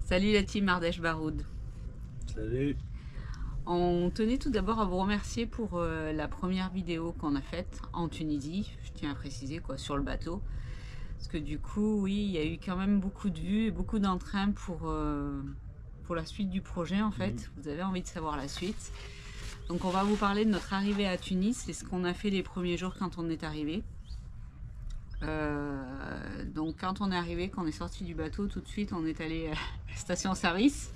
Salut la team Ardèche Baroud. Salut. On tenait tout d'abord à vous remercier pour la première vidéo qu'on a faite en Tunisie, je tiens à préciser quoi, sur le bateau. Parce que du coup, oui, il y a eu quand même beaucoup de vues et beaucoup d'entrain pour la suite du projet en fait. Vous avez envie de savoir la suite. Donc on va vous parler de notre arrivée à Tunis et ce qu'on a fait les premiers jours quand on est arrivé. Donc quand on est arrivé, quand on est sorti du bateau, tout de suite on est allé à la station-service.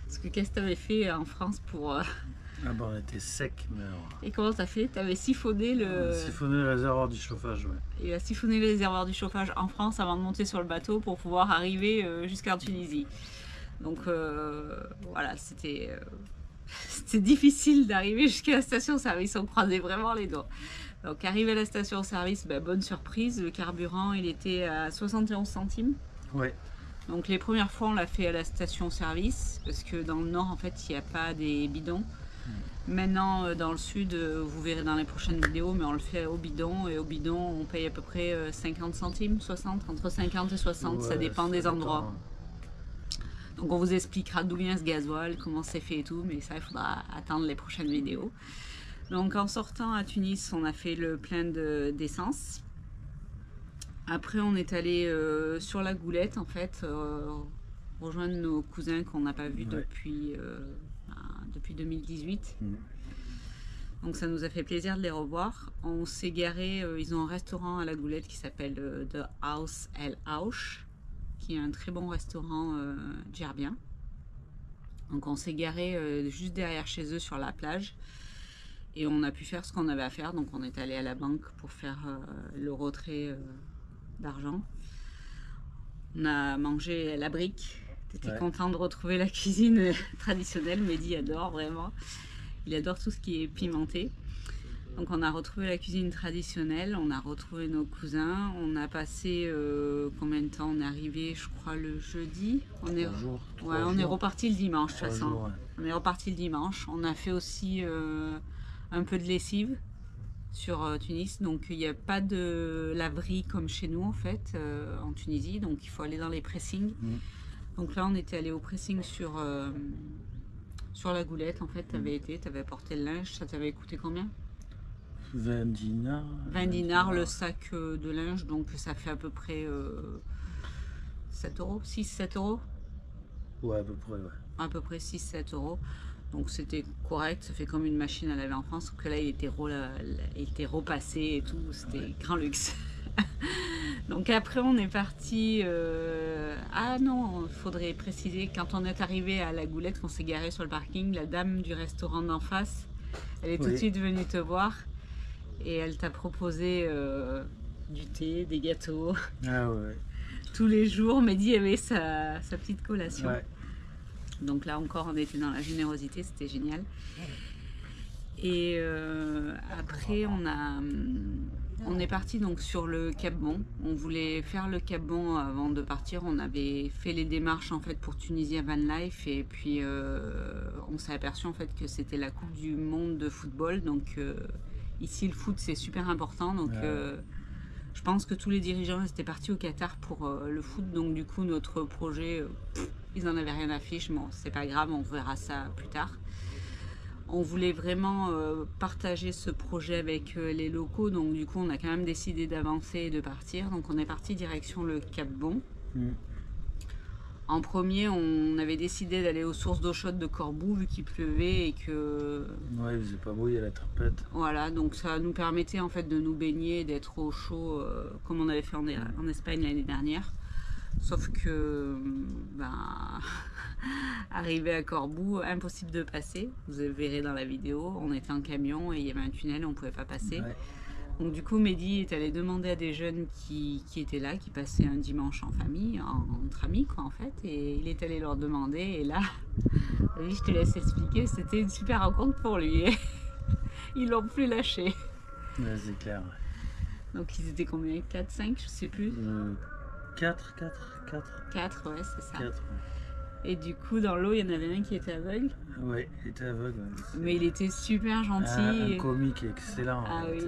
Parce que qu'est-ce que tu avais fait en France pour... Ah bah on était sec, mais Et comment t'as fait? T'avais siphonné le... siphonné le réservoir du chauffage, ouais. Il a siphonné le réservoir du chauffage en France avant de monter sur le bateau pour pouvoir arriver jusqu'en Tunisie. Donc voilà, c'était difficile d'arriver jusqu'à la station-service, on croisait vraiment les doigts. Donc arrivé à la station-service, bonne surprise, le carburant il était à 71 centimes. Ouais. Donc les premières fois on l'a fait à la station-service parce que dans le nord en fait il n'y a pas des bidons. Maintenant dans le sud, vous verrez dans les prochaines vidéos, mais on le fait au bidon et au bidon on paye à peu près 50 centimes, 60, entre 50 et 60, ouais, ça dépend des endroits. Donc on vous expliquera d'où vient ce gasoil, comment c'est fait et tout, mais ça il faudra attendre les prochaines vidéos. Donc en sortant à Tunis, on a fait le plein d'essence. Après on est allé sur la Goulette en fait, rejoindre nos cousins qu'on n'a pas vus depuis 2018. Donc ça nous a fait plaisir de les revoir. On s'est garé, ils ont un restaurant à la Goulette qui s'appelle The House El Aouch, qui est un très bon restaurant djerbien. Donc on s'est garé juste derrière chez eux sur la plage. Et on a pu faire ce qu'on avait à faire. Donc on est allé à la banque pour faire le retrait d'argent. On a mangé la brique. T'étais content de retrouver la cuisine traditionnelle. Mehdi adore vraiment. Il adore tout ce qui est pimenté. Donc on a retrouvé la cuisine traditionnelle, on a retrouvé nos cousins, on a passé combien de temps? On est arrivé je crois le jeudi. On est reparti le dimanche de toute façon. On est reparti le dimanche. On a fait aussi un peu de lessive sur Tunis. Donc il n'y a pas de laverie comme chez nous en fait en Tunisie. Donc il faut aller dans les pressings. Donc là on était allé au pressing sur la Goulette en fait. T'avais apporté le linge. Ça t'avait coûté combien? 20 dinars. 20 dinars le sac de linge, donc ça fait à peu près 7 euros, 6-7 euros. Ouais, à peu près, ouais. À peu près 6-7 euros. Donc c'était correct, ça fait comme une machine à laver en France, sauf que là il était repassé et tout, c'était grand luxe. Donc après on est parti... Ah non, il faudrait préciser, quand on est arrivé à la Goulette, qu'on s'est garé sur le parking, la dame du restaurant d'en face, elle est tout de suite venue te voir. Et elle t'a proposé du thé, des gâteaux. Ah ouais. Tous les jours, Mehdi avait sa petite collation. Ouais. Donc là encore, on était dans la générosité, c'était génial. Et après, on est parti donc sur le Cap Bon. On voulait faire le Cap Bon avant de partir. On avait fait les démarches en fait pour Tunisia Van Life et puis on s'est aperçu en fait que c'était la Coupe du Monde de football. Donc ici, le foot, c'est super important. Donc, je pense que tous les dirigeants étaient partis au Qatar pour le foot. Donc, du coup, notre projet, ils n'en avaient rien à fiche. Bon, c'est pas grave, on verra ça plus tard. On voulait vraiment partager ce projet avec les locaux. Donc, du coup, on a quand même décidé d'avancer et de partir. Donc, on est parti direction le Cap Bon. En premier, on avait décidé d'aller aux sources d'eau chaude de Cordoue vu qu'il pleuvait et que... Ouais, il faisait pas beau, il y a la tempête. Voilà, donc ça nous permettait en fait de nous baigner, d'être au chaud comme on avait fait en Espagne l'année dernière. Sauf que, arrivé à Cordoue, impossible de passer. Vous verrez dans la vidéo, on était en camion et il y avait un tunnel, on ne pouvait pas passer. Donc du coup, Mehdi est allé demander à des jeunes qui étaient là, qui passaient un dimanche en famille, entre amis quoi en fait, et il est allé leur demander, et là, oui, je te laisse expliquer, c'était une super rencontre pour lui. Ils l'ont plus lâché. Ouais, c'est clair. Donc ils étaient combien? 4, 5, je sais plus. 4, 4, ouais, c'est ça. 4, ouais. Et du coup, dans l'eau, il y en avait un qui était aveugle. Ouais, il était aveugle. Mais il était super gentil. Un comique excellent. Ah oui,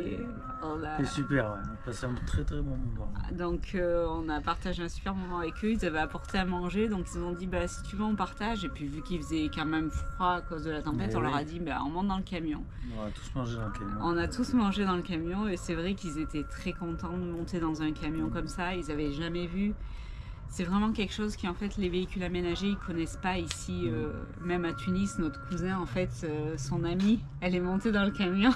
C'était super, ouais. On a passé un très très bon moment. Donc on a partagé un super moment avec eux. Ils avaient apporté à manger, donc ils nous ont dit bah si tu veux on partage. Et puis vu qu'il faisait quand même froid à cause de la tempête, Mais on oui. leur a dit bah on monte dans le camion. On a tous mangé dans le camion. On a tous mangé dans le camion et c'est vrai qu'ils étaient très contents de monter dans un camion comme ça. Ils avaient jamais vu. C'est vraiment quelque chose qui en fait les véhicules aménagés ils connaissent pas ici. Même à Tunis, notre cousin en fait, son amie, elle est montée dans le camion.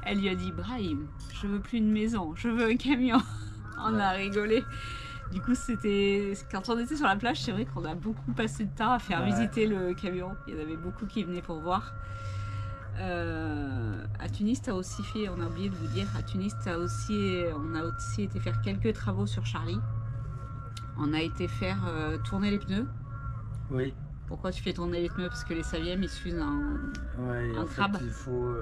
Elle lui a dit Brahim, je veux plus une maison, je veux un camion. On a rigolé. Du coup, c'était quand on était sur la plage, c'est vrai qu'on a beaucoup passé de temps à faire visiter le camion. Il y en avait beaucoup qui venaient pour voir. À Tunis, t'as aussi fait, on a oublié de vous dire, à Tunis, on a aussi été faire quelques travaux sur Charlie. On a été faire tourner les pneus. Oui. Pourquoi tu fais tourner les pneus? Parce que les Saviem ils s'usent en crabe. Il faut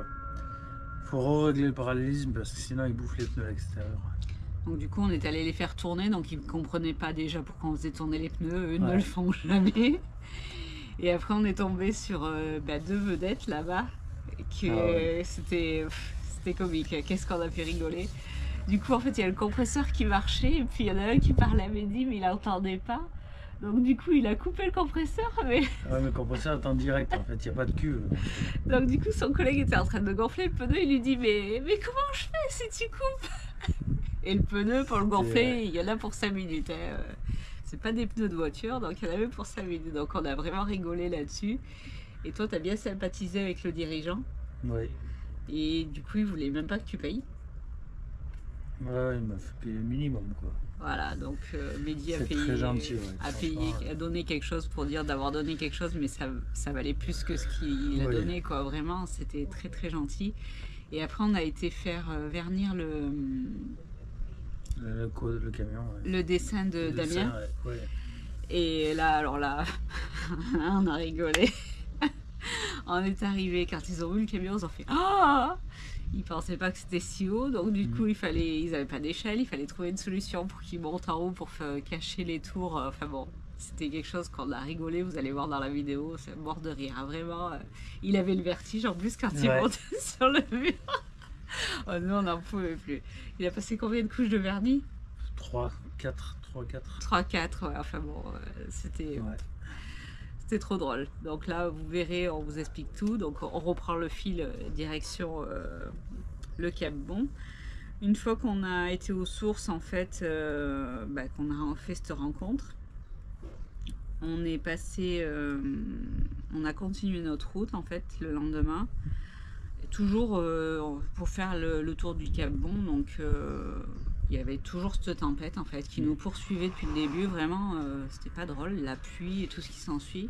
re-régler le parallélisme parce que sinon ils bouffent les pneus à l'extérieur. Donc du coup on est allé les faire tourner, donc ils ne comprenaient pas déjà pourquoi on faisait tourner les pneus, eux ne le font jamais. Et après on est tombé sur deux vedettes là-bas, c'était comique, qu'est-ce qu'on a pu rigoler. Du coup en fait il y a le compresseur qui marchait et puis il y en a un qui parlait à Mehdi mais il n'entendait pas. Donc du coup il a coupé le compresseur mais... Ouais mais le compresseur est en direct en fait, il n'y a pas de cuve. Donc du coup son collègue était en train de gonfler le pneu, il lui dit mais comment je fais si tu coupes? Et le pneu pour le gonfler il y en a pour 5 minutes. Hein. C'est pas des pneus de voiture donc il y en avait pour 5 minutes. Donc on a vraiment rigolé là-dessus. Et toi t'as bien sympathisé avec le dirigeant. Oui. Et du coup il voulait même pas que tu payes. Ouais, il m'a fait payer le minimum quoi. Voilà, donc Mehdi a payé, très gentil, a donné quelque chose pour dire d'avoir donné quelque chose, mais ça valait plus que ce qu'il a donné, quoi. Vraiment, c'était très très gentil. Et après, on a été faire vernir le camion. Le dessin de Damien. Et là, alors là, on a rigolé. On est arrivé, quand ils ont vu le camion, ils ont fait ah! Ils pensaient pas que c'était si haut, donc du coup ils avaient pas d'échelle, il fallait trouver une solution pour qu'ils montent en haut pour cacher les tours. Enfin bon, c'était quelque chose qu'on a rigolé, vous allez voir dans la vidéo, c'est mort de rire, hein, vraiment. Il avait le vertige en plus quand il montait sur le mur. Oh, nous on n'en pouvait plus. Il a passé combien de couches de vernis? 3, 4. 3-4, ouais, enfin bon, c'était... C'était trop drôle. Donc là, vous verrez, on vous explique tout. Donc on reprend le fil direction le Cap Bon. Une fois qu'on a été aux sources, en fait, qu'on a fait cette rencontre, on est passé, on a continué notre route en fait le lendemain, toujours pour faire le tour du Cap Bon. Donc il y avait toujours cette tempête en fait qui nous poursuivait depuis le début. Vraiment, c'était pas drôle, la pluie et tout ce qui s'ensuit.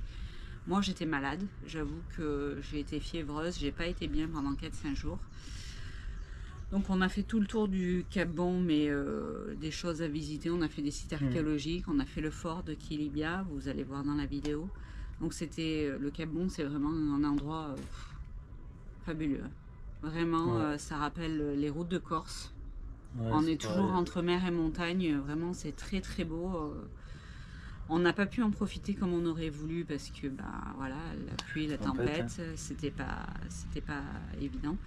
Moi, j'étais malade. J'avoue que j'ai été fiévreuse. J'ai pas été bien pendant 4-5 jours. Donc, on a fait tout le tour du Cap Bon, mais des choses à visiter. On a fait des sites archéologiques. On a fait le fort de Kilibia. Vous allez voir dans la vidéo. Donc, c'était le Cap Bon, c'est vraiment un endroit fabuleux. Vraiment, ça rappelle les routes de Corse. On est toujours entre mer et montagne. Vraiment, c'est très très beau. On n'a pas pu en profiter comme on aurait voulu parce que voilà, la pluie, la tempête, c'était pas évident.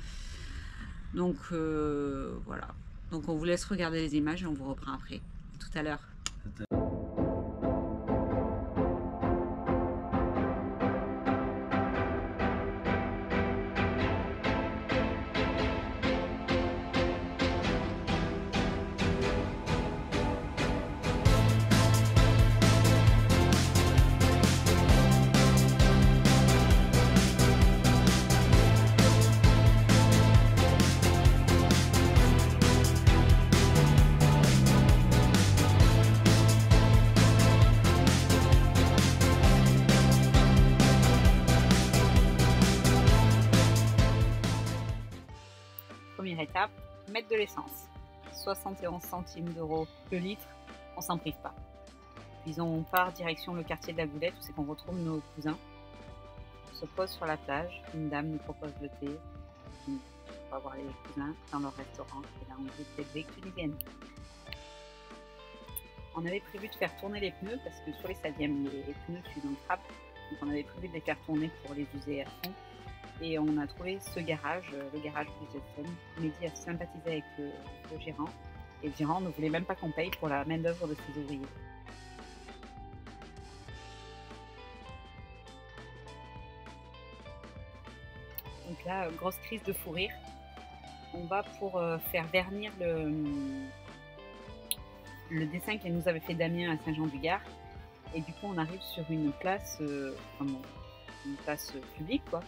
Donc voilà. Donc on vous laisse regarder les images et on vous reprend après. À tout à l'heure. Première étape, mettre de l'essence. 71 centimes d'euros le litre, on s'en prive pas. Puis on part direction le quartier de la Goulette où c'est qu'on retrouve nos cousins. On se pose sur la plage, une dame nous propose le thé. On va voir les cousins dans leur restaurant et là on goûte des briques tunisiennes. On avait prévu de faire tourner les pneus parce que sur les Sadièmes, les pneus suivent un crabe. Donc on avait prévu de les faire tourner pour les user à fond. Et on a trouvé ce garage, le garage Bridgestone. Mehdi a sympathisé avec le gérant. Et le gérant ne voulait même pas qu'on paye pour la main d'œuvre de ses ouvriers. Donc là, grosse crise de fou rire. On va pour faire vernir le dessin qu'elle nous avait fait Damien à Saint-Jean-du-Gard. Et du coup, on arrive sur une place, une place publique, quoi.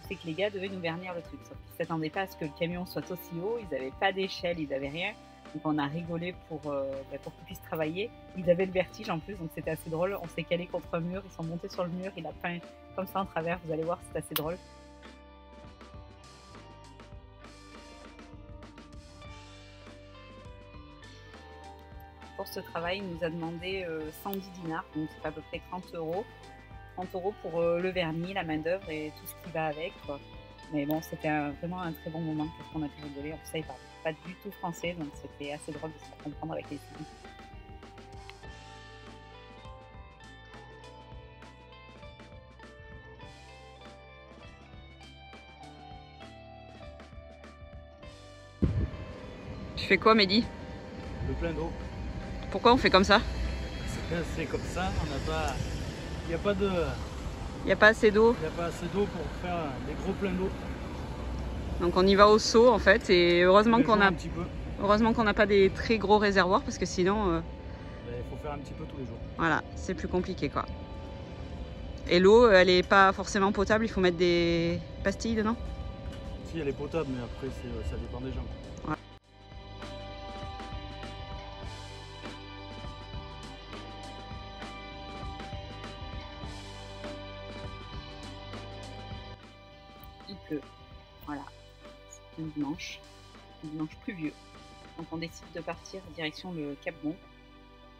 C'est que les gars devaient nous vernir le truc. Sauf qu'ils ne s'attendaient pas à ce que le camion soit aussi haut. Ils n'avaient pas d'échelle, ils n'avaient rien. Donc on a rigolé pour qu'ils puissent travailler. Ils avaient le vertige en plus, donc c'était assez drôle. On s'est calé contre un mur, ils sont montés sur le mur, il a peint comme ça en travers. Vous allez voir, c'est assez drôle. Pour ce travail, il nous a demandé 110 dinars, donc c'est à peu près 30 €. 30 € pour le vernis, la main d'œuvre et tout ce qui va avec, quoi. Mais bon, c'était vraiment un très bon moment parce qu'on a pu rigoler. En plus, ça, il parle pas du tout français, donc c'était assez drôle de se faire comprendre avec les signes. Tu fais quoi, Mehdi? Le plein d'eau. Pourquoi on fait comme ça? C'est comme ça, on n'a pas... Il n'y a pas de... Il n'y a pas assez d'eau. Il n'y a pas assez d'eau pour faire des gros pleins d'eau. Donc on y va au seau en fait, et heureusement qu'on a... Un petit peu. Heureusement qu'on n'a pas des très gros réservoirs parce que sinon... Il faut faire un petit peu tous les jours. Voilà, c'est plus compliqué quoi. Et l'eau, elle est pas forcément potable, il faut mettre des pastilles dedans? Si, elle est potable, mais après ça dépend des gens. Ouais. Il pleut, voilà, c'est un dimanche pluvieux. Donc on décide de partir direction le Cap Bon.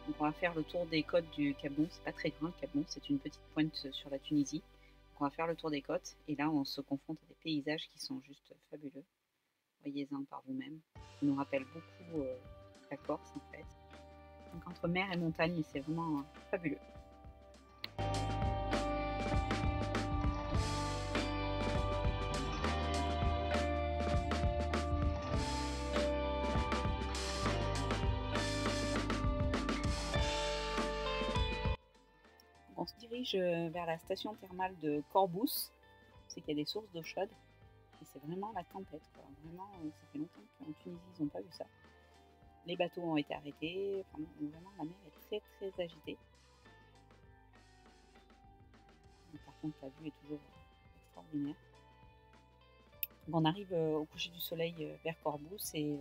Donc on va faire le tour des côtes du Cap Bon. C'est pas très grand le Cap Bon, c'est une petite pointe sur la Tunisie. Donc on va faire le tour des côtes et là on se confronte à des paysages qui sont juste fabuleux. Voyez-en par vous-même. Ça nous rappelle beaucoup la Corse en fait. Donc entre mer et montagne, c'est vraiment fabuleux. On se dirige vers la station thermale de Corbous. C'est qu'il y a des sources d'eau chaude. Et c'est vraiment la tempête, quoi. Vraiment, ça fait longtemps qu'en Tunisie, ils n'ont pas vu ça. Les bateaux ont été arrêtés. Enfin, vraiment, la mer est très, très agitée. Mais par contre, la vue est toujours extraordinaire. Donc, on arrive au coucher du soleil vers Corbous et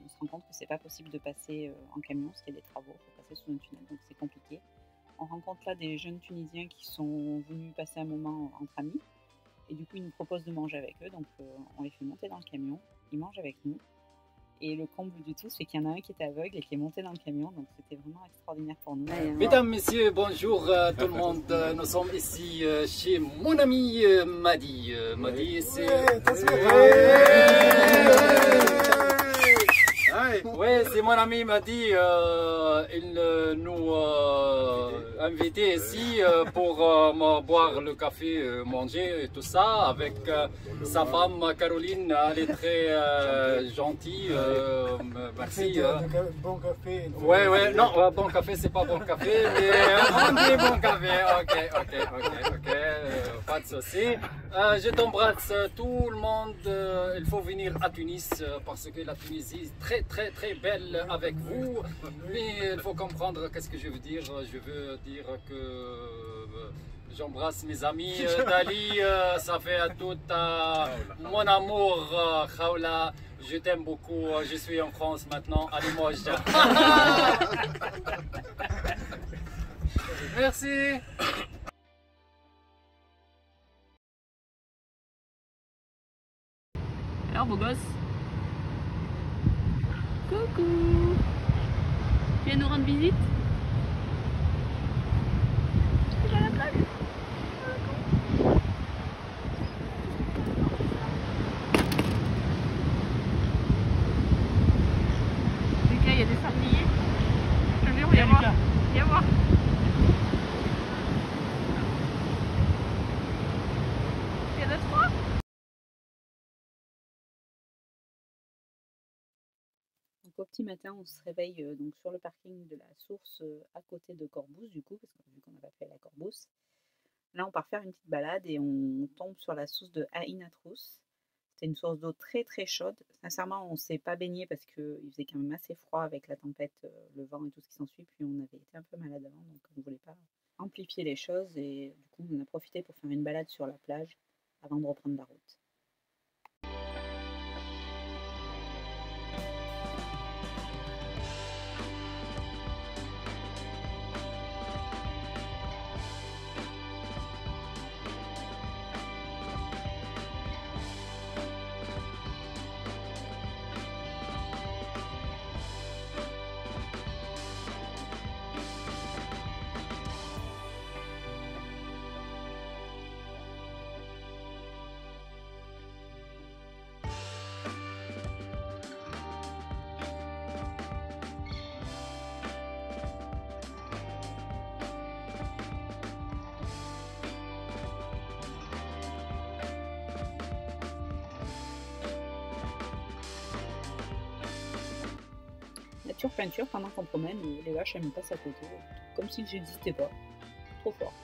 on se rend compte que c'est pas possible de passer en camion parce qu'il y a des travaux. Il faut passer sous un tunnel, donc c'est compliqué. On rencontre là des jeunes Tunisiens qui sont venus passer un moment entre amis. Et du coup, ils nous proposent de manger avec eux. Donc, on les fait monter dans le camion. Ils mangent avec nous. Et le comble du tout, c'est qu'il y en a un qui était aveugle et qui est monté dans le camion. Donc, c'était vraiment extraordinaire pour nous. Mesdames, messieurs, bonjour tout le monde. Nous sommes ici chez mon ami Madi. Madi, c'est... Oui, c'est mon ami Madi. Il nous a invités ici pour boire le café, manger et tout ça avec sa femme Caroline. Elle est très gentille. Merci. Bon café. Ouais, non, bon café, c'est pas bon café, mais on dit bon café. Ok. Pas de souci. Je t'embrasse tout le monde. Il faut venir à Tunis parce que la Tunisie est très belle avec vous. Mais il faut comprendre qu'est-ce que je veux dire. Je veux dire que j'embrasse mes amis d'Ali. Ça fait à tout mon amour, Khawla. Je t'aime beaucoup. Je suis en France maintenant, à Limoges. Merci. Alors, beau gosse. Coucou. Tu viens nous rendre visite? Tu vas à la plage? Lucas, il y a des sangliers. Je te jure, viens voir. Donc au petit matin, on se réveille donc sur le parking de la source à côté de Corbousse du coup, parce que vu qu'on n'a pas fait la Corbousse. Là, on part faire une petite balade et on tombe sur la source de Aïnatrous. C'est une source d'eau très très chaude. Sincèrement, on ne s'est pas baigné parce qu'il faisait quand même assez froid avec la tempête, le vent et tout ce qui s'ensuit. Puis on avait été un peu malade avant, donc on ne voulait pas amplifier les choses. Et du coup, on a profité pour faire une balade sur la plage avant de reprendre la route. Nature peinture pendant qu'on promène, les vaches elles me passent à côté, comme si j'existais pas. Trop fort.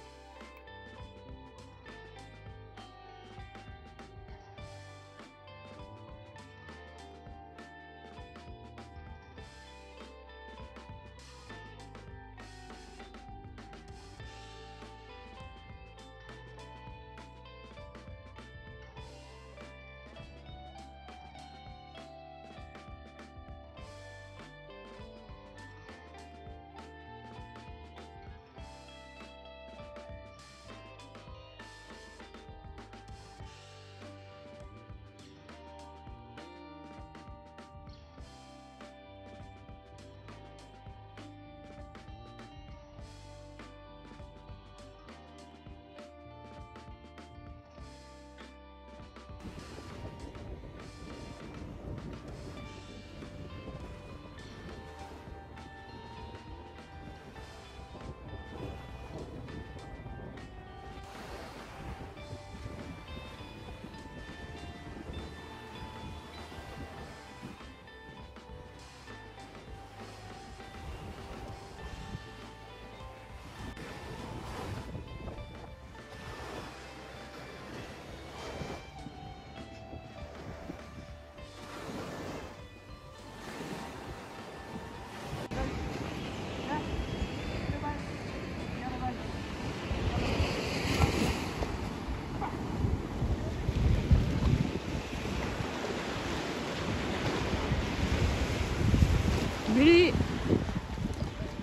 Billy,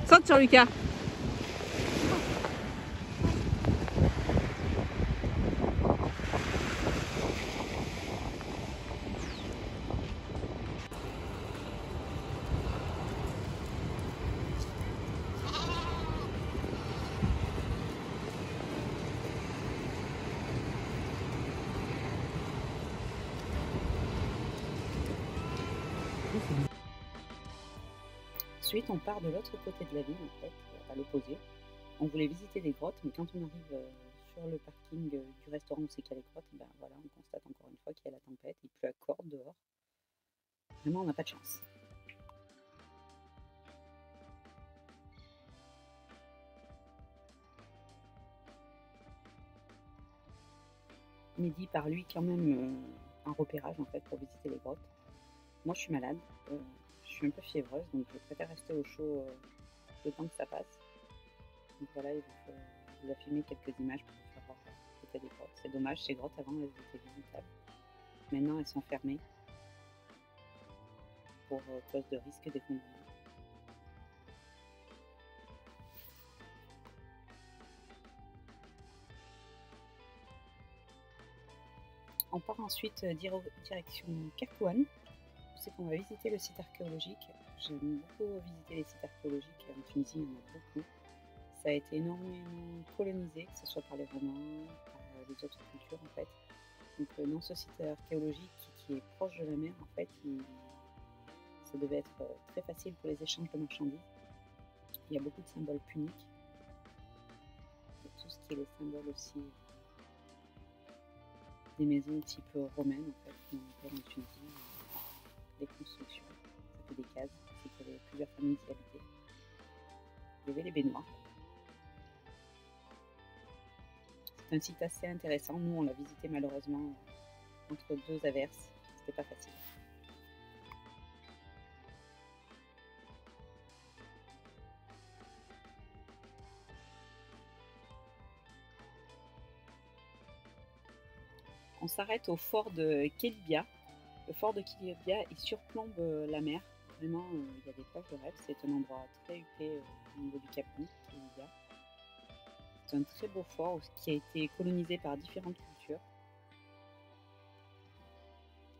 saute sur Lucas. Ensuite, on part de l'autre côté de la ville, en fait, à l'opposé. On voulait visiter les grottes, mais quand on arrive sur le parking du restaurant où c'est qu'il y a les grottes, ben voilà, on constate encore une fois qu'il y a la tempête, il pleut à cordes dehors. Vraiment, on n'a pas de chance. Mehdi part lui quand même un repérage en fait pour visiter les grottes. Moi, je suis malade. Je suis un peu fiévreuse, donc je préfère rester au chaud le temps que ça passe. Donc voilà, il vous a filmé quelques images pour vous faire voir l'état des grottes. C'est dommage, ces grottes avant elles étaient visitables. Maintenant elles sont fermées pour cause de risque d'effondrement. On part ensuite direction Kerkouane. C'est qu'on va visiter le site archéologique. J'aime beaucoup visiter les sites archéologiques. En Tunisie, il y en a beaucoup. Ça a été énormément colonisé, que ce soit par les Romains, par les autres cultures en fait. Donc dans ce site archéologique qui est proche de la mer, en fait, ça devait être très facile pour les échanges de marchandises. Il y a beaucoup de symboles puniques. Et tout ce qui est les symboles aussi des maisons type romaines en fait, qu'on appelle en Tunisie des constructions. Ça c'était des cases, c'est qu'il y avait plusieurs familles qui habitaient. Il y avait les baignoires. C'est un site assez intéressant. Nous, on l'a visité malheureusement entre deux averses. C'était pas facile. On s'arrête au fort de Kelibia. Le fort de Kelibia, il surplombe la mer. Vraiment, il y a des plages de rêve. C'est un endroit très huppé au niveau du Cap Nord, Kelibia. C'est un très beau fort qui a été colonisé par différentes cultures.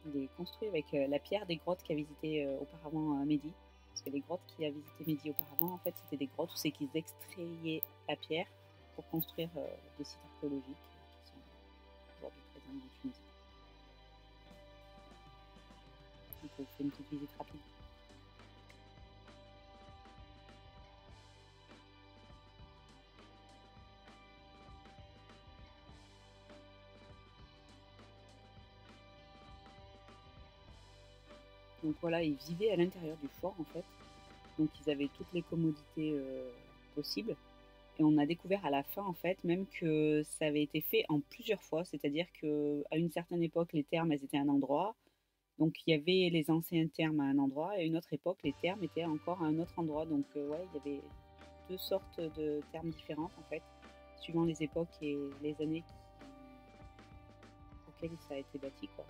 Il est construit avec la pierre des grottes qu'a visité auparavant Mehdi. Parce que les grottes qu'il a visité Mehdi auparavant, en fait, c'était des grottes où c'est qu'ils extrayaient la pierre pour construire des sites archéologiques qui sont aujourd'hui présents en Tunisie. Donc, on fait une petite visite rapide. Donc voilà, ils vivaient à l'intérieur du fort en fait. Donc ils avaient toutes les commodités possibles. Et on a découvert à la fin en fait, même que ça avait été fait en plusieurs fois. C'est-à-dire qu'à une certaine époque, les thermes elles étaient à un endroit. Donc il y avait les anciens thermes à un endroit. Et à une autre époque, les thermes étaient encore à un autre endroit. Donc ouais, il y avait deux sortes de thermes différentes en fait, suivant les époques et les années auxquelles ça a été bâti, quoi.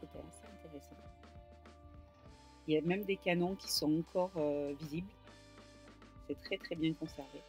C'était assez intéressant. Il y a même des canons qui sont encore visibles. C'est très très bien conservé.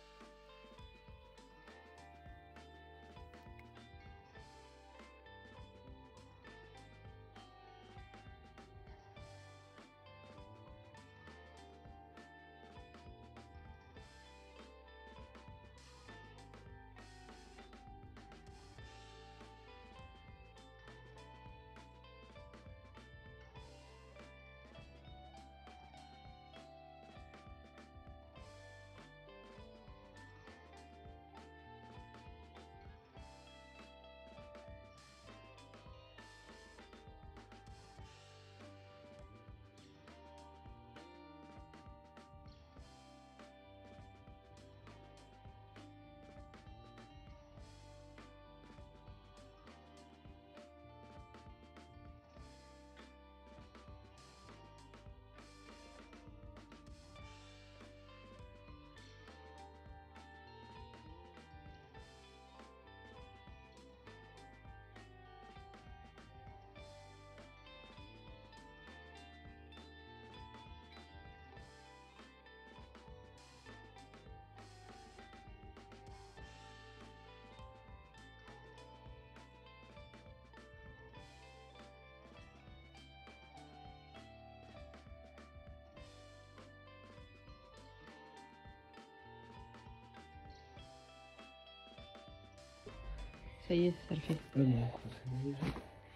Ça y est, ça le fait.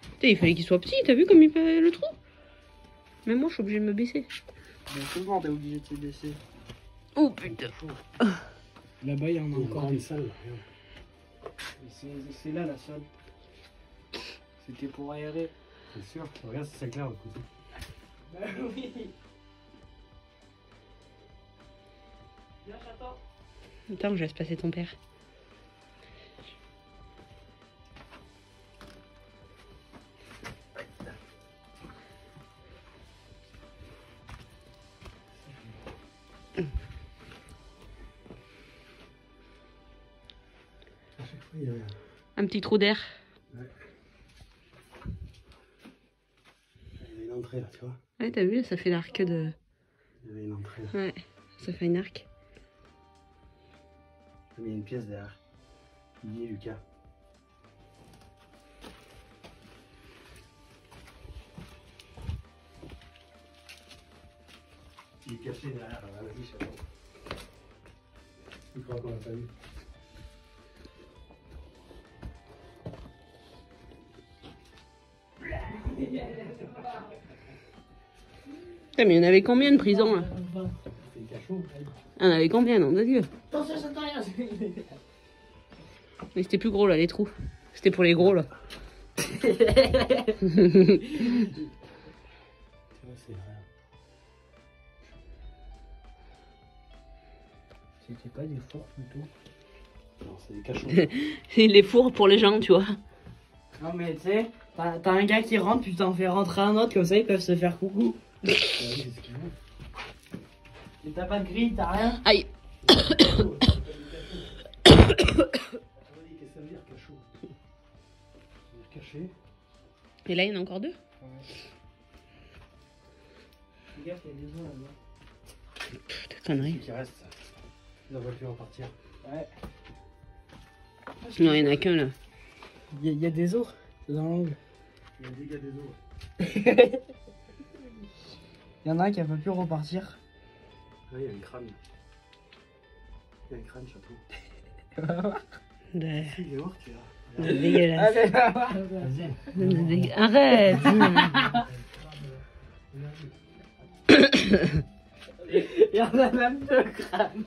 Putain, il fallait qu'il soit petit, t'as vu comme il fait le trou? Même moi, je suis obligée de me baisser. Mais tout le monde est obligé de se baisser. Oh putain. Là-bas, il y en a encore des salles. C'est là la salle. C'était pour aérer. C'est sûr. Regarde si c'est clair le côté. Bah oui. Viens, j'attends. Attends, je laisse passer ton père. Un petit trou d'air. Ouais. Il y a une entrée là, tu vois. Ouais, t'as vu, ça fait l'arc de... Il y avait une entrée. Ouais, ça fait une arc. J'ai mis une pièce derrière. Dis Lucas. Il est caché derrière, vas-y, chapeau. Tu crois qu'on l'a pas vu? Putain, mais il y en avait combien de prisons là? C'est le cachot. Il y en avait combien, nom de Dieu? Attention, ça rien. Mais c'était plus gros là, les trous. C'était pour les gros là. Tu vois, c'est vrai. C'était pas des fours plutôt? Non, c'est des cachots. C'est les fours pour les gens, tu vois. Non mais tu sais, t'as un gars qui rentre, puis t'en fais rentrer un autre, comme ça ils peuvent se faire coucou. Ouais, c'est ce qu'ils font. Et t'as pas de grille, t'as rien? Aïe. Qu'est-ce que ça veut dire, cachot? Ça veut dire caché. Et là, il y en a encore deux. Fais gaffe, il y a des os là-bas. Putain, connerie. Qui reste. La voiture va partir. Ouais. Non, il y en a qu'un là. Il y a des os dans l'angle. Il y a des gars des os. Il y en a un qui a pas pu repartir. Ouais, il y a une crâne. Il y a une crâne, chapeau. De... Il est mort, tu vois. C'est dégueulasse. Allez, va voir. Vas-y. Arrête. Il y en a même deux crânes.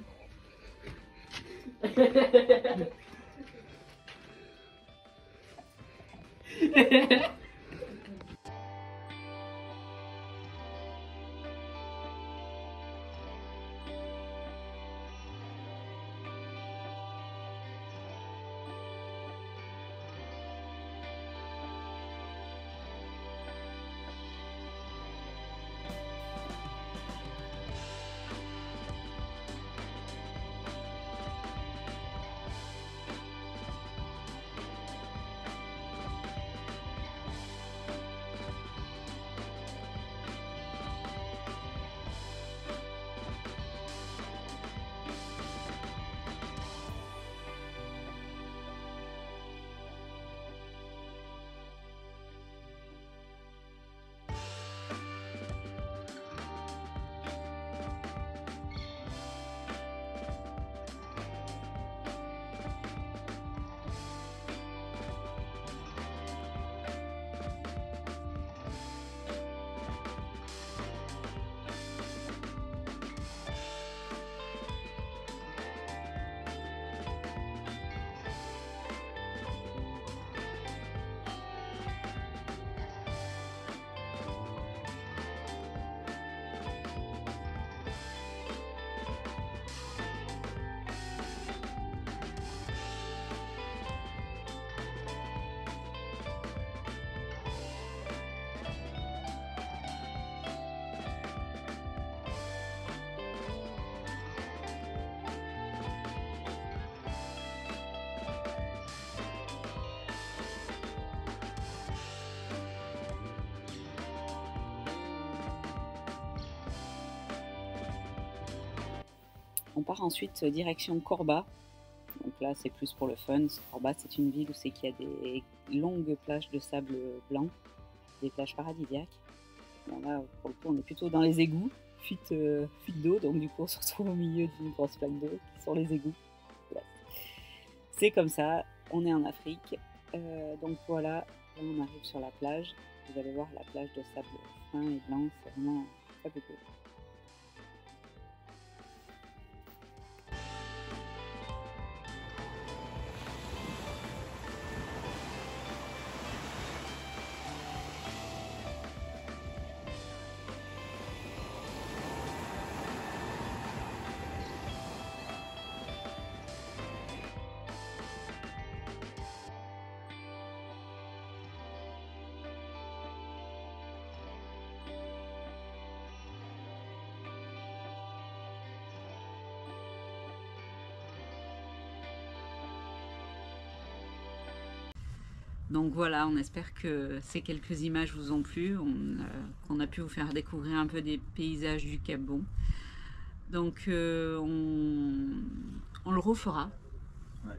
On part ensuite direction Corba. Donc là, c'est plus pour le fun. Corba, c'est une ville où c'est qu'il y a des longues plages de sable blanc, des plages paradisiaques. Bon, là, pour le coup, on est plutôt dans les égouts, fuite d'eau. Donc du coup, on se retrouve au milieu d'une grosse plaque d'eau qui sont les égouts. Voilà. C'est comme ça. On est en Afrique. Donc voilà, là, on arrive sur la plage. Vous allez voir la plage de sable fin et blanc. C'est vraiment fabuleux. Donc voilà, on espère que ces quelques images vous ont plu, qu'on a pu vous faire découvrir un peu des paysages du Cap Bon. Donc on le refera, Ouais.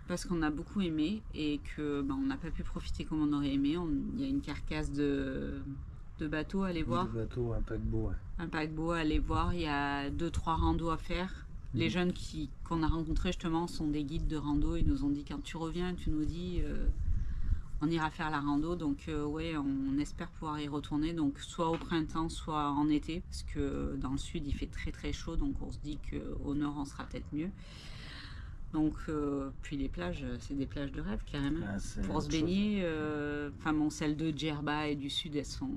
parce qu'on a beaucoup aimé et que on n'a pas pu profiter comme on aurait aimé. Il y a une carcasse de bateaux à aller voir, Le bateau, un paquebot, ouais. un paquebot à aller voir, il y a 2-3 randos à faire. Les jeunes qu'on a rencontrés justement sont des guides de rando, ils nous ont dit quand tu reviens, tu nous dis... on ira faire la rando, donc ouais, on espère pouvoir y retourner, donc soit au printemps, soit en été, parce que dans le sud il fait très très chaud, donc on se dit qu'au nord on sera peut-être mieux. Donc puis les plages, c'est des plages de rêve carrément. Ah, c'est Pour se autre chose. baigner, enfin bon, celles de Djerba et du sud, elles sont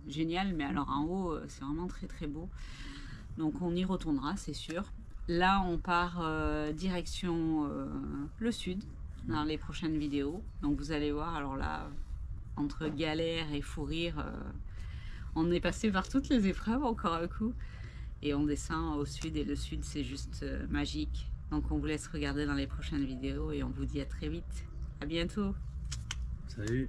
géniales, mais alors en haut, c'est vraiment très très beau. Donc on y retournera, c'est sûr. Là, on part direction le sud dans les prochaines vidéos. Donc vous allez voir, alors là, entre galère et fou rire, on est passé par toutes les épreuves encore un coup. Et on descend au sud et le sud c'est juste magique. Donc on vous laisse regarder dans les prochaines vidéos et on vous dit à très vite. À bientôt. Salut.